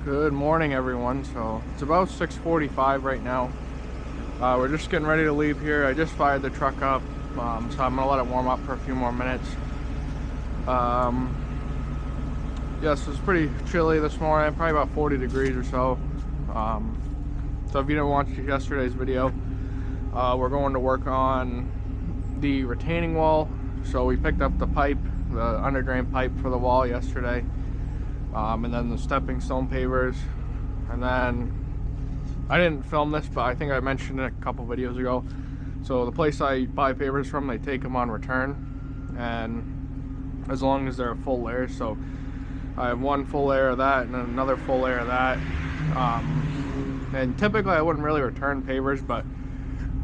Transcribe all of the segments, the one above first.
Good morning, everyone. So it's about 6:45 right now. We're just getting ready to leave here. I just fired the truck up, so I'm gonna let it warm up for a few more minutes. Yes, it's pretty chilly this morning, probably about 40 degrees or so. So if you didn't watch yesterday's video, we're going to work on the retaining wall. So we picked up the pipe, the underdrain pipe for the wall yesterday. And then the stepping stone pavers, and then I didn't film this, but I think I mentioned it a couple videos ago. So the place I buy pavers from, they take them on return, and as long as they're a full layer. So I have one full layer of that and then another full layer of that. And typically I wouldn't really return pavers, but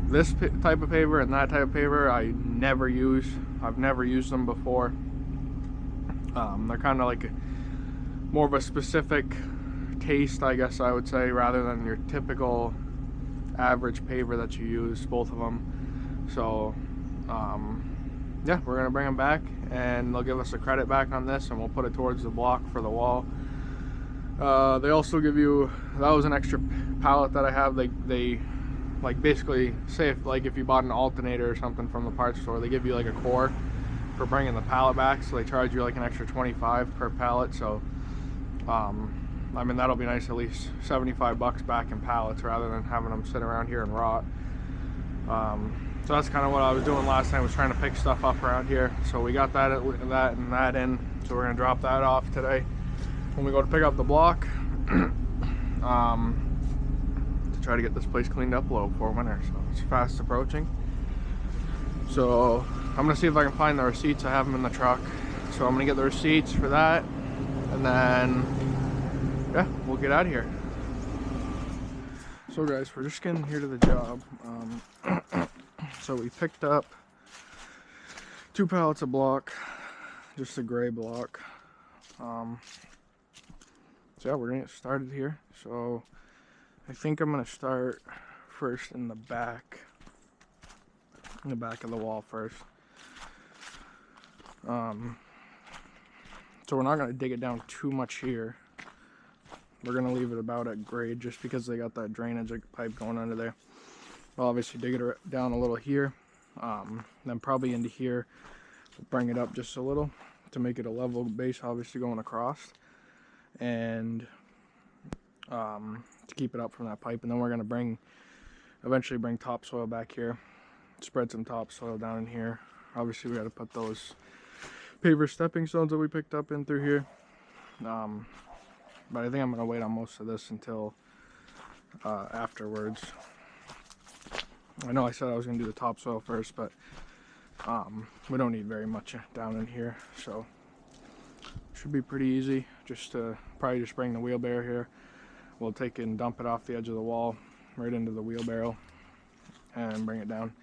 this type of paver and that type of paver I never use. I've never used them before. They're kind of like more of a specific taste, I guess I would say, rather than your typical average paver that you use, both of them. So yeah, we're gonna bring them back and they'll give us a credit back on this, and we'll put it towards the block for the wall. They also give you, that was an extra pallet that I have. They like basically say if you bought an alternator or something from the parts store, they give you like a core for bringing the pallet back, so they charge you like an extra 25 per pallet. So I mean, that'll be nice, at least 75 bucks back in pallets rather than having them sit around here and rot. So that's kind of what I was doing last night, was trying to pick stuff up around here. So we got that in, so we're gonna drop that off today when we go to pick up the block, to try to get this place cleaned up a little before winter. So it's fast approaching. So I'm gonna see if I can find the receipts. I have them in the truck, so I'm gonna get the receipts for that, and then yeah, we'll get out of here. So guys, we're just getting here to the job. So we picked up 2 pallets of block, just a gray block. So yeah, we're gonna get started here. So I think I'm gonna start first in the back of the wall first. So we're not gonna dig it down too much here. We're gonna leave it about at grade, just because they got that drainage pipe going under there. We'll obviously dig it down a little here, then probably into here. We'll bring it up just a little to make it a level base, obviously going across, and to keep it up from that pipe. And then we're gonna eventually bring topsoil back here, spread some topsoil down in here. Obviously we got to put those paver stepping stones that we picked up in through here. But I think I'm gonna wait on most of this until afterwards. I know I said I was gonna do the topsoil first, but we don't need very much down in here, so should be pretty easy. Just probably just bring the wheelbarrow here. We'll take it and dump it off the edge of the wall right into the wheelbarrow and bring it down.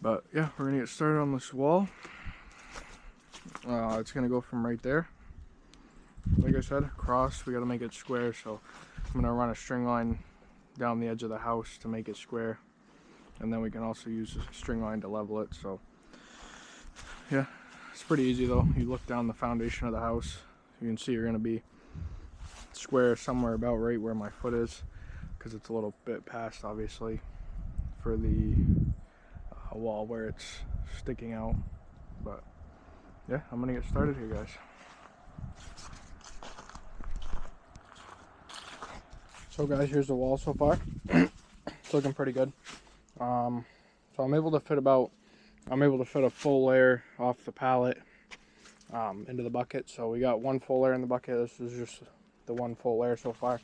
But yeah, we're gonna get started on this wall. It's gonna go from right there, like I said, across. We got to make it square, so I'm going to run a string line down the edge of the house to make it square, and then we can also use a string line to level it. So yeah, it's pretty easy though. You look down the foundation of the house, you can see you're going to be square somewhere about right where my foot is, because it's a little bit past, obviously, for the wall where it's sticking out. But yeah, I'm going to get started here, guys. So guys, here's the wall so far. It's looking pretty good. So I'm able to fit a full layer off the pallet into the bucket. So we got one full layer in the bucket. This is just the one full layer so far.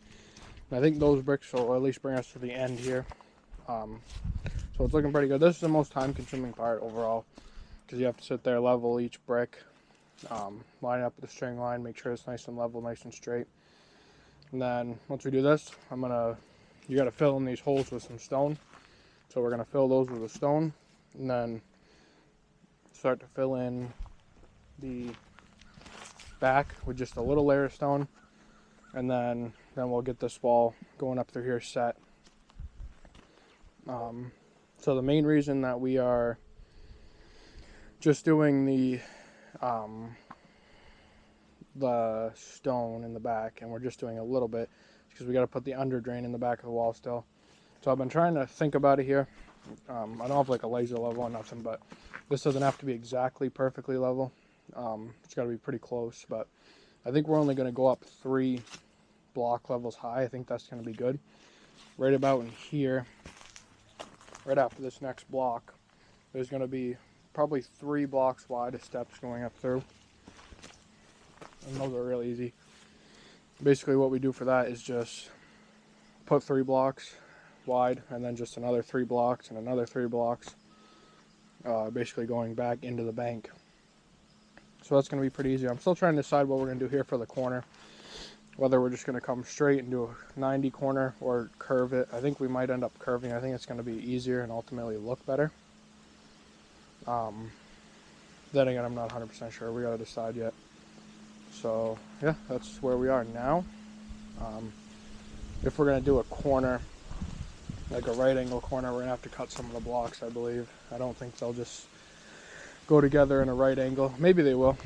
And I think those bricks will at least bring us to the end here. So it's looking pretty good. This is the most time-consuming part overall, because you have to sit there, level each brick, line up with the string line, make sure it's nice and level, nice and straight. And then once we do this, you got to fill in these holes with some stone. So we're going to fill those with a stone, and then start to fill in the back with just a little layer of stone. And then we'll get this wall going up through here set. So the main reason that we are just doing the the stone in the back, and we're just doing a little bit because we got to put the under drain in the back of the wall still. So I've been trying to think about it here. I don't have like a laser level or nothing, but this doesn't have to be exactly perfectly level. It's got to be pretty close, but I think we're only going to go up 3 block levels high. I think that's going to be good. Right about in here, right after this next block, there's going to be probably 3 blocks wide of steps going up through. And those are real easy. Basically what we do for that is just put 3 blocks wide and then just another 3 blocks and another 3 blocks, basically going back into the bank. So that's going to be pretty easy. I'm still trying to decide what we're going to do here for the corner, whether we're just going to come straight and do a 90 corner or curve it. I think we might end up curving. I think it's going to be easier and ultimately look better. Then again, I'm not 100% sure. We got to decide yet. So yeah, that's where we are now. If we're going to do a corner, like a right angle corner, we're going to have to cut some of the blocks, I believe. I don't think they'll just go together in a right angle. Maybe they will.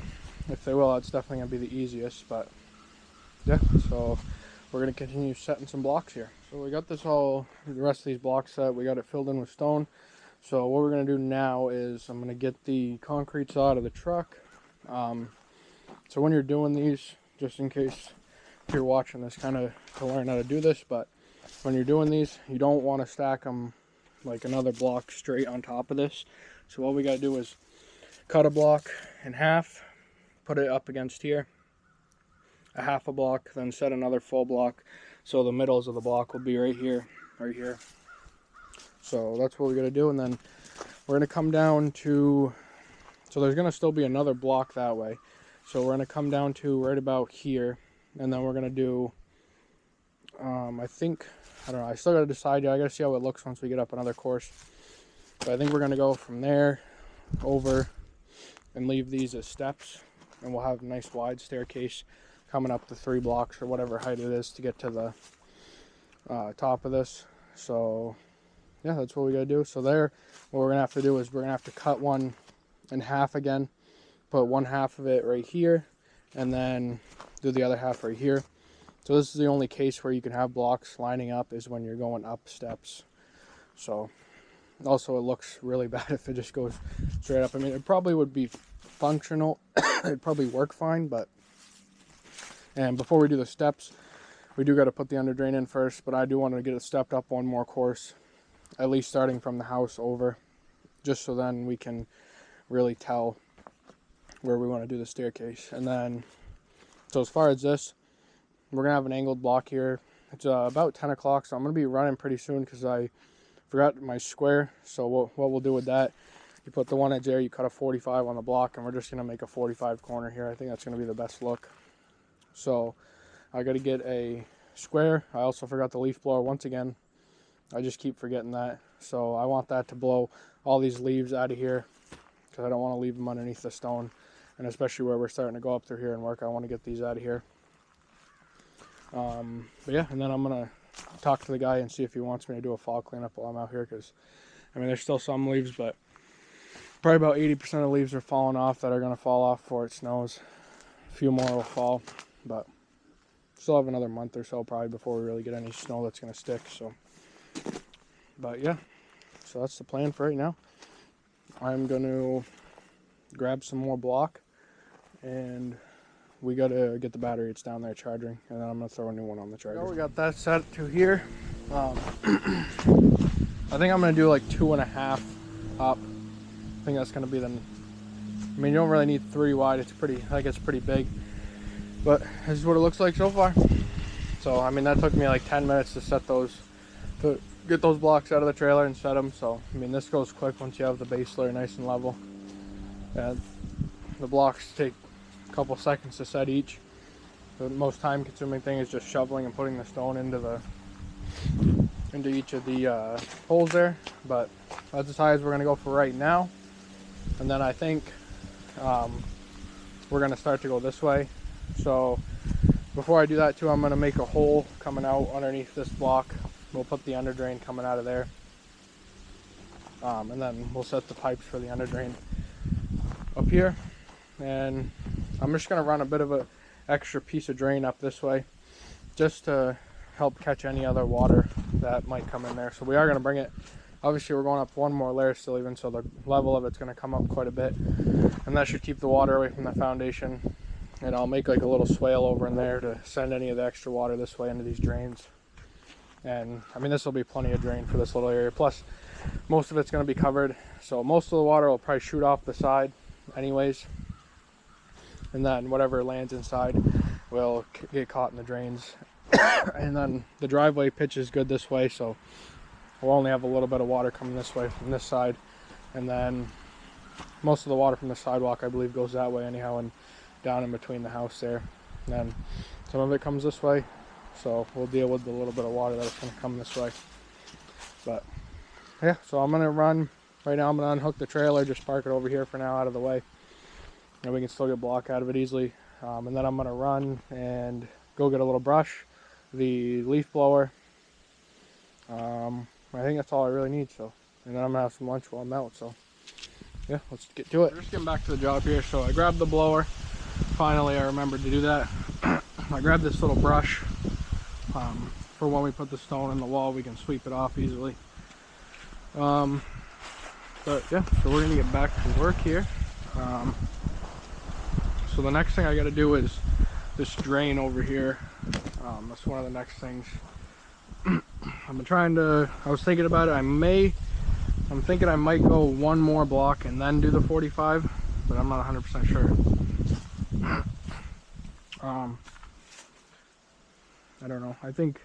If they will, that's definitely going to be the easiest. But yeah, so we're going to continue setting some blocks here. So we got this all, the rest of these blocks set. We got it filled in with stone. So what we're going to do now is I'm going to get the concrete saw out of the truck. So when you're doing these, just in case if you're watching this kind of to learn how to do this, but when you're doing these, you don't want to stack them like another block straight on top of this. So what we got to do is cut a block in half, put it up against here, a half a block, then set another full block. So the middles of the block will be right here, right here. So that's what we're going to do. And then we're going to come down to, so there's going to still be another block that way. So we're going to come down to right about here. And then we're going to do, I think, I don't know, I still got to decide. I got to see how it looks once we get up another course. But I think we're going to go from there over and leave these as steps. And we'll have a nice wide staircase coming up the 3 blocks or whatever height it is to get to the top of this. So yeah, that's what we got to do. So there, what we're going to have to do is we're going to have to cut one in half again. Put one half of it right here. And then do the other half right here. So this is the only case where you can have blocks lining up is when you're going up steps. So also it looks really bad if it just goes straight up. I mean, it probably would be functional. It'd probably work fine, but, and before we do the steps, we do got to put the under drain in first, but I do want to get it stepped up one more course, at least starting from the house over, just so then we can really tell where we want to do the staircase. And then, so as far as this, we're going to have an angled block here. It's about 10 o'clock, so I'm going to be running pretty soon because I forgot my square. So what we'll do with that, you put the one edge there, you cut a 45 on the block, and we're just going to make a 45 corner here. I think that's going to be the best look. So I got to get a square. I also forgot the leaf blower once again. I just keep forgetting that. So I want that to blow all these leaves out of here because I don't want to leave them underneath the stone. And especially where we're starting to go up through here and work, I want to get these out of here. But yeah, and then I'm going to talk to the guy and see if he wants me to do a fall cleanup while I'm out here. Because, I mean, there's still some leaves, but probably about 80% of leaves are falling off that are going to fall off before it snows. A few more will fall, but still have another month or so probably before we really get any snow that's going to stick. So, but yeah, so that's the plan for right now. I'm going to grab some more block, and we got to get the battery. It's down there charging, and then I'm going to throw a new one on the charger. So we got that set to here. I think I'm going to do like 2.5 up. I think that's going to be the, I mean, you don't really need 3 wide. It's pretty, I think it's pretty big, but this is what it looks like so far. So, I mean, that took me like 10 minutes to set those, to get those blocks out of the trailer and set them. So, I mean, this goes quick once you have the base layer nice and level. And the blocks take a couple seconds to set each. The most time consuming thing is just shoveling and putting the stone into each of the holes there. But that's as high as we're going to go for right now. And then I think we're going to start to go this way. So before I do that too, I'm going to make a hole coming out underneath this block. We'll put the under drain coming out of there. And then we'll set the pipes for the under drain up here. And I'm just going to run a bit of a extra piece of drain up this way just to help catch any other water that might come in there. So we are going to bring it, obviously we're going up one more layer still even, so the level of it's going to come up quite a bit, and that should keep the water away from the foundation. And I'll make like a little swale over in there to send any of the extra water this way into these drains. And I mean, this will be plenty of drain for this little area, plus most of it's going to be covered, so most of the water will probably shoot off the side anyways, and then whatever lands inside will get caught in the drains. And then the driveway pitches good this way, so we'll only have a little bit of water coming this way from this side, and then most of the water from the sidewalk I believe goes that way anyhow, and down in between the house there, and then some of it comes this way, so we'll deal with the little bit of water that's going to come this way. But yeah, so I'm going to run right now. I'm going to unhook the trailer, just park it over here for now out of the way, and we can still get block out of it easily. And then I'm going to run and go get a little brush, the leaf blower. I think that's all I really need. So, and then I'm gonna have some lunch while I'm out. So yeah, let's get to it. We're just getting back to the job here. So I grabbed the blower. Finally, I remembered to do that. I grabbed this little brush for when we put the stone in the wall, we can sweep it off easily. But yeah, so we're gonna get back to work here. So the next thing I got to do is this drain over here. That's one of the next things. I've been trying to, I was thinking about it. I'm thinking I might go one more block and then do the 45, but I'm not 100% sure. I don't know. I think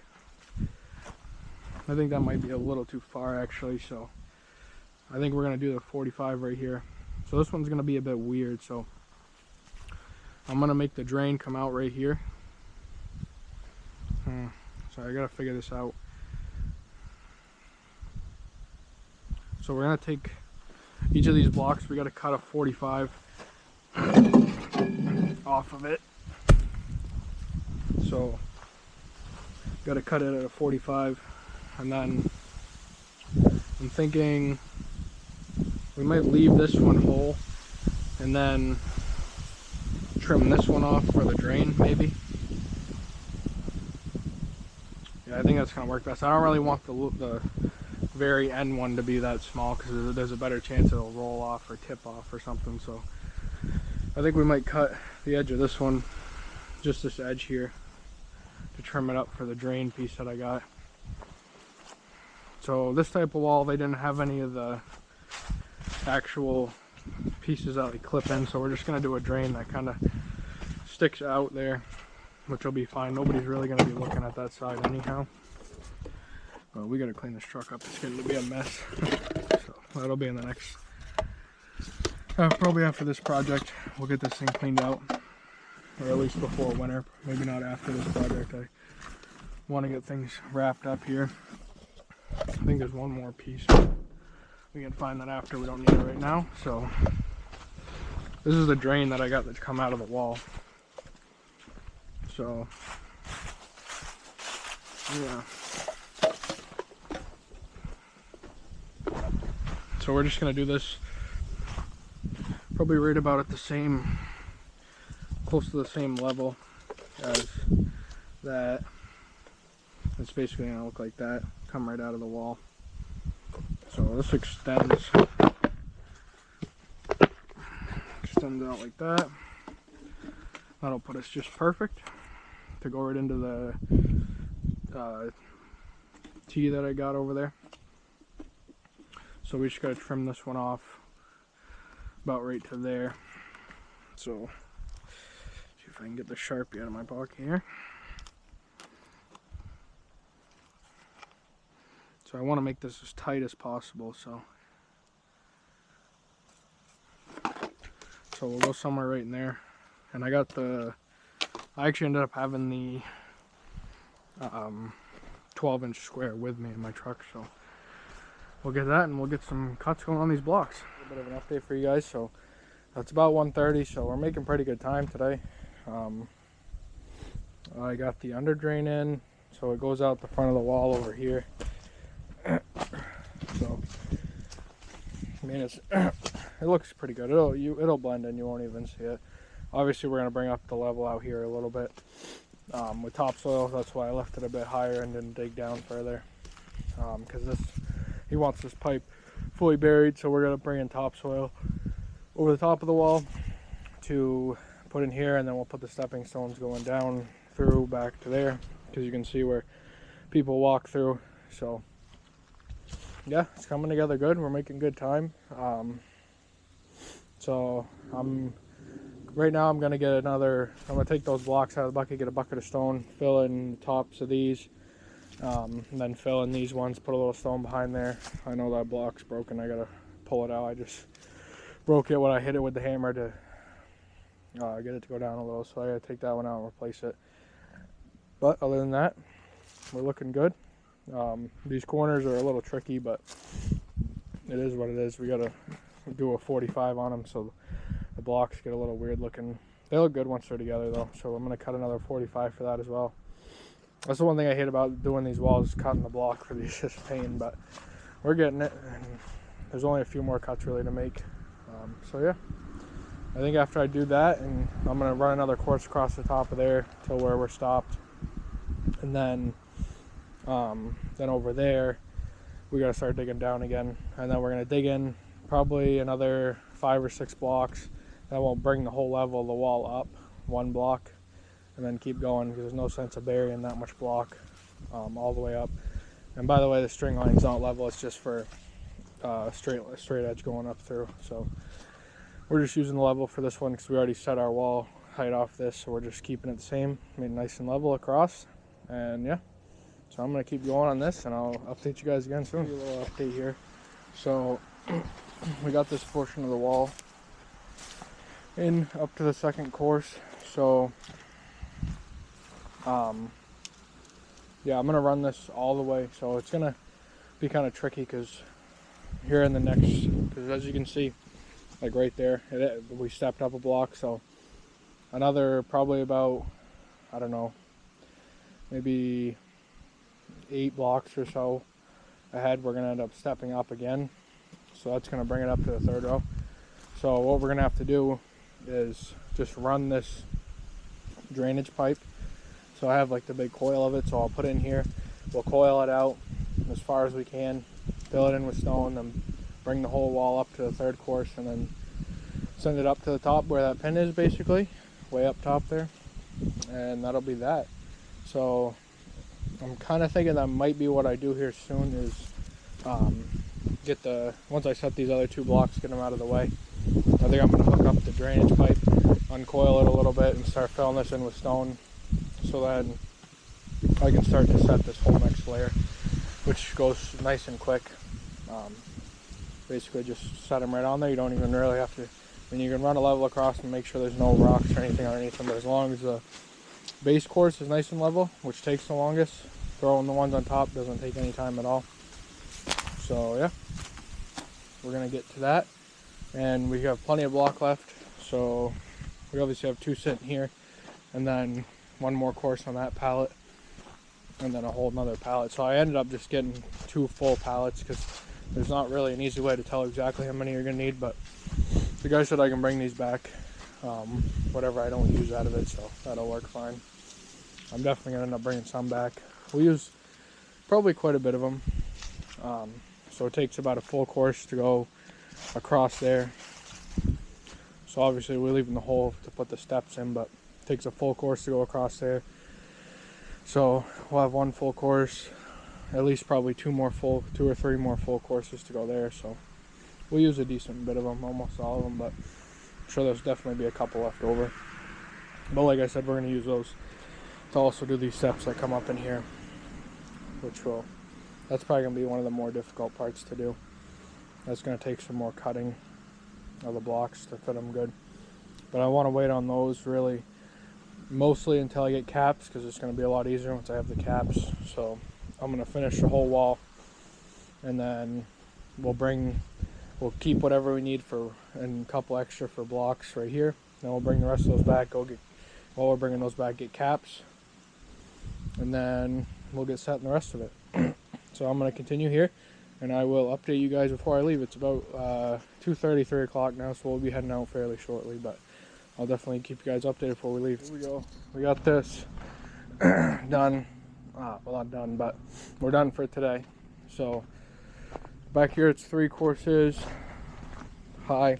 that might be a little too far actually, so I think we're gonna do the 45 right here. So this one's gonna be a bit weird, so I'm gonna make the drain come out right here. So I gotta figure this out. So we're gonna take each of these blocks, we gotta cut a 45 off of it. So gotta cut it at a 45, and then I'm thinking we might leave this one whole and then trim this one off for the drain maybe. Yeah, I think that's gonna work best. I don't really want the very end one to be that small because there's a better chance it'll roll off or tip off or something. So I think we might cut the edge of this one, just this edge here, to trim it up for the drain piece that I got. So this type of wall, they didn't have any of the actual pieces that they clip in, so we're just gonna do a drain that kind of sticks out there, which will be fine. Nobody's really gonna be looking at that side anyhow. But we gotta clean this truck up. It's getting to be a mess. So that'll be in the next, probably after this project, we'll get this thing cleaned out, or at least before winter. Maybe not after this project. I want to get things wrapped up here. I think there's one more piece. We can find that after. We don't need it right now. So this is the drain that I got that's come out of the wall. So yeah. So we're just gonna do this probably right about at the same, close to the same level as that. It's basically gonna look like that, come right out of the wall. So this extends out like that. That'll put us just perfect to go right into the tee that I got over there. So we just gotta trim this one off about right to there. So see if I can get the Sharpie out of my pocket here. So I want to make this as tight as possible, so we'll go somewhere right in there. And I actually ended up having the 12-inch square with me in my truck, so we'll get that and we'll get some cuts going on these blocks. A bit of an update for you guys. So it's about 1:30, so we're making pretty good time today. I got the under drain in, so it goes out the front of the wall over here. So I mean, it looks pretty good. It'll blend in, you won't even see it. Obviously we're going to bring up the level out here a little bit with topsoil. That's why I left it a bit higher and didn't dig down further, because he wants this pipe fully buried, so we're going to bring in topsoil over the top of the wall to put in here, and then we'll put the stepping stones going down through back to there, because you can see where people walk through. So yeah, it's coming together good. We're making good time. So right now I'm gonna take those blocks out of the bucket, get a bucket of stone, fill in the tops of these, and then fill in these ones, put a little stone behind there. I know that block's broken, I gotta pull it out. I just broke it when I hit it with the hammer to get it to go down a little, so I gotta take that one out and replace it. But other than that, we're looking good. These corners are a little tricky, but it is what it is. We gotta do a 45 on them, so the blocks get a little weird looking. They look good once they're together though, so I'm gonna cut another 45 for that as well. That's the one thing I hate about doing these walls, cutting the block for these. It's just a pain, but we're getting it, and there's only a few more cuts really to make. So yeah, I think after I do that, and I'm gonna run another course across the top of there till where we're stopped, and then over there we gotta start digging down again, and then we're gonna dig in probably another 5 or 6 blocks. That won't bring the whole level of the wall up, 1 block, and then keep going, because there's no sense of burying that much block all the way up. And by the way, the string line's not level, it's just for straight edge going up through. So we're just using the level for this one because we already set our wall height off this, so we're just keeping it the same, made it nice and level across. And yeah, so I'm gonna keep going on this, and I'll update you guys again soon. A little update here. So we got this portion of the wall in up to the second course. So yeah, I'm gonna run this all the way, so it's gonna be kind of tricky because here in the next, because as you can see, like right there, we stepped up a block, so another probably about, I don't know, maybe 8 blocks or so ahead, we're gonna end up stepping up again, so that's gonna bring it up to the 3rd row. So what we're gonna have to do is just run this drainage pipe. So I have like the big coil of it, so I'll put it in here, we'll coil it out as far as we can, fill it in with stone, then bring the whole wall up to the 3rd course, and then send it up to the top where that pin is, basically way up top there, and that'll be that. So I'm kind of thinking that might be what I do here soon is once I set these other 2 blocks, get them out of the way, I think I'm going to hook up the drainage pipe, uncoil it a little bit, and start filling this in with stone, so then I can start to set this whole next layer, which goes nice and quick. Basically just set them right on there. You don't even really have to, I mean, you can run a level across and make sure there's no rocks or anything underneath them, but as long as the base course is nice and level, which takes the longest, throwing the ones on top doesn't take any time at all. So yeah, we're gonna get to that, and we have plenty of block left, so we obviously have 2 sitting here, and then 1 more course on that pallet, and then a whole nother pallet. So I ended up just getting 2 full pallets because there's not really an easy way to tell exactly how many you're gonna need, but the guy said I can bring these back, whatever I don't use out of it, so that'll work fine. I'm definitely gonna end up bringing some back. We'll use probably quite a bit of them, so it takes about a full course to go across there. So obviously we're leaving the hole to put the steps in, but it takes a full course to go across there. So we'll have 1 full course, at least probably 2 or 3 more full courses to go there. So we'll use a decent bit of them, almost all of them, but I'm sure there's definitely be a couple left over. But like I said, we're going to use those to also do these steps that come up in here, that's probably going to be one of the more difficult parts to do. That's going to take some more cutting of the blocks to fit them good. But I want to wait on those really mostly until I get caps, because it's going to be a lot easier once I have the caps. So I'm going to finish the whole wall, and then we'll keep whatever we need and a couple extra for blocks right here. Then we'll bring the rest of those back, while we're bringing those back, get caps, and then we'll get set in the rest of it. So I'm going to continue here, and I will update you guys before I leave. It's about 2:30, 3 o'clock now, so we'll be heading out fairly shortly, but I'll definitely keep you guys updated before we leave. Here we go. We got this done. Well, not done, but we're done for today. So back here it's 3 courses high.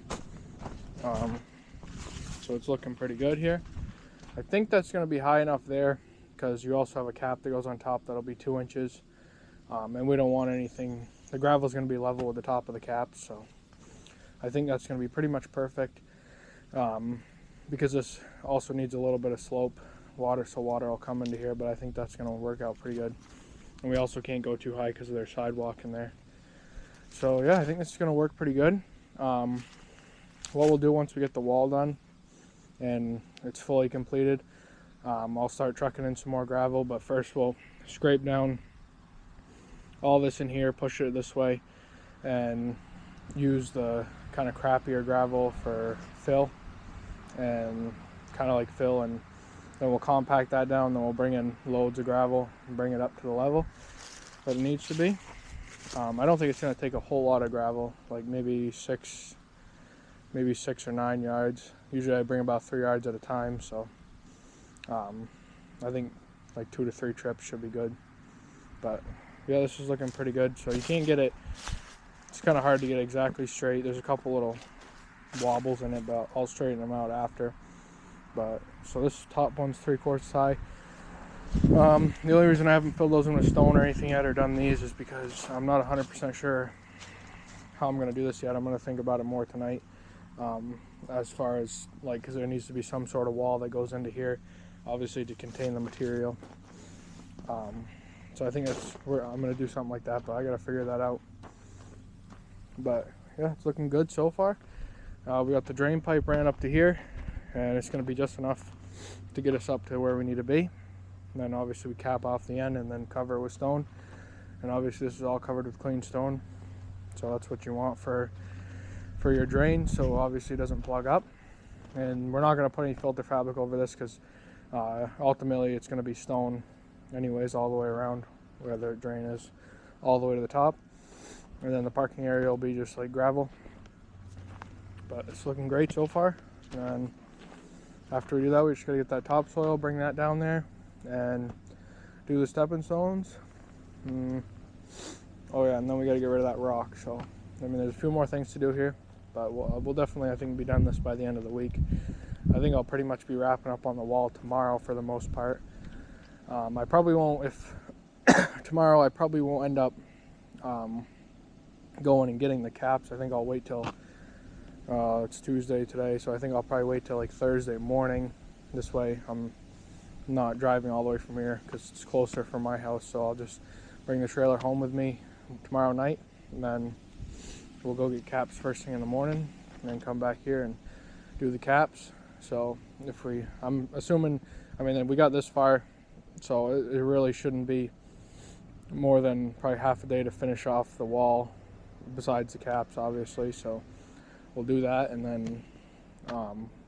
So it's looking pretty good here. I think that's going to be high enough there because you also have a cap that goes on top that'll be 2 inches. And we don't want anything, the gravel is going to be level with the top of the cap, so I think that's going to be pretty much perfect. Because this also needs a little bit of slope water, so water will come into here, but I think that's going to work out pretty good. And we also can't go too high because of their sidewalk in there. So yeah, I think this is going to work pretty good. What we'll do once we get the wall done and it's fully completed, I'll start trucking in some more gravel, but first we'll scrape down all this in here, push it this way, and use the kind of crappier gravel for fill, and kind of like fill, and then we'll compact that down, then we'll bring in loads of gravel and bring it up to the level that it needs to be. I don't think it's going to take a whole lot of gravel, like maybe 6 or 9 yards. Usually I bring about 3 yards at a time, so I think like 2 to 3 trips should be good. But yeah, this is looking pretty good. So you can't get it, it's kind of hard to get exactly straight. There's a couple little wobbles in it, but I'll straighten them out after. But so this top one's 3 quarters high. The only reason I haven't filled those in with stone or anything yet or done these is because I'm not 100% sure how I'm going to do this yet. I'm going to think about it more tonight. As far as like, because there needs to be some sort of wall that goes into here, obviously to contain the material. So I think that's where I'm going to do something like that, but I got to figure that out. But yeah, it's looking good so far. We got the drain pipe ran up to here, and it's going to be just enough to get us up to where we need to be. And then obviously we cap off the end and then cover it with stone. And obviously this is all covered with clean stone, so that's what you want for your drain, so obviously it doesn't plug up. And we're not going to put any filter fabric over this because ultimately it's going to be stone anyways all the way around where the drain is, all the way to the top. And then the parking area will be just like gravel. But it's looking great so far. And after we do that, we just got to get that topsoil, bring that down there, and do the stepping stones. Oh yeah, and then we got to get rid of that rock. So I mean, there's a few more things to do here, but we'll definitely, I think, be done this by the end of the week. I think I'll pretty much be wrapping up on the wall tomorrow for the most part. I probably won't, if tomorrow I probably won't end up going and getting the caps. I think I'll wait till it's Tuesday today, so I think I'll probably wait till like Thursday morning. This way I'm not driving all the way from here because it's closer from my house, so I'll just bring the trailer home with me tomorrow night, and then we'll go get caps first thing in the morning and then come back here and do the caps. So if I'm assuming, I mean, we got this far, so it really shouldn't be more than probably half a day to finish off the wall besides the caps, obviously. So we'll do that, and then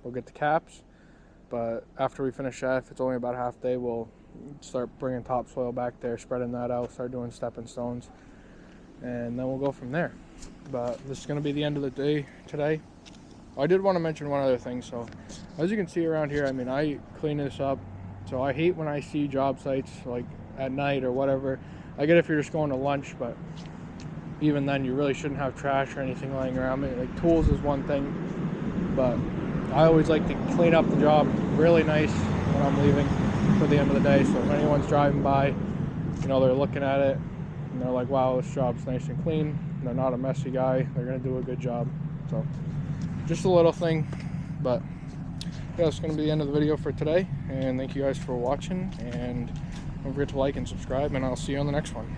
we'll get the caps. But after we finish that, if it's only about a half day, we'll start bringing topsoil back there, spreading that out, start doing stepping stones, and then we'll go from there. But this is going to be the end of the day today. I did want to mention one other thing. So as you can see around here, I mean, I clean this up. So I hate when I see job sites like at night or whatever. I get if you're just going to lunch, but even then you really shouldn't have trash or anything lying around. Like tools is one thing, but I always like to clean up the job really nice when I'm leaving for the end of the day. So if anyone's driving by, you know, they're looking at it and they're like, wow, this job's nice and clean. And they're not a messy guy. They're going to do a good job. So just a little thing, but yeah, that's going to be the end of the video for today. And thank you guys for watching. And don't forget to like and subscribe, and I'll see you on the next one.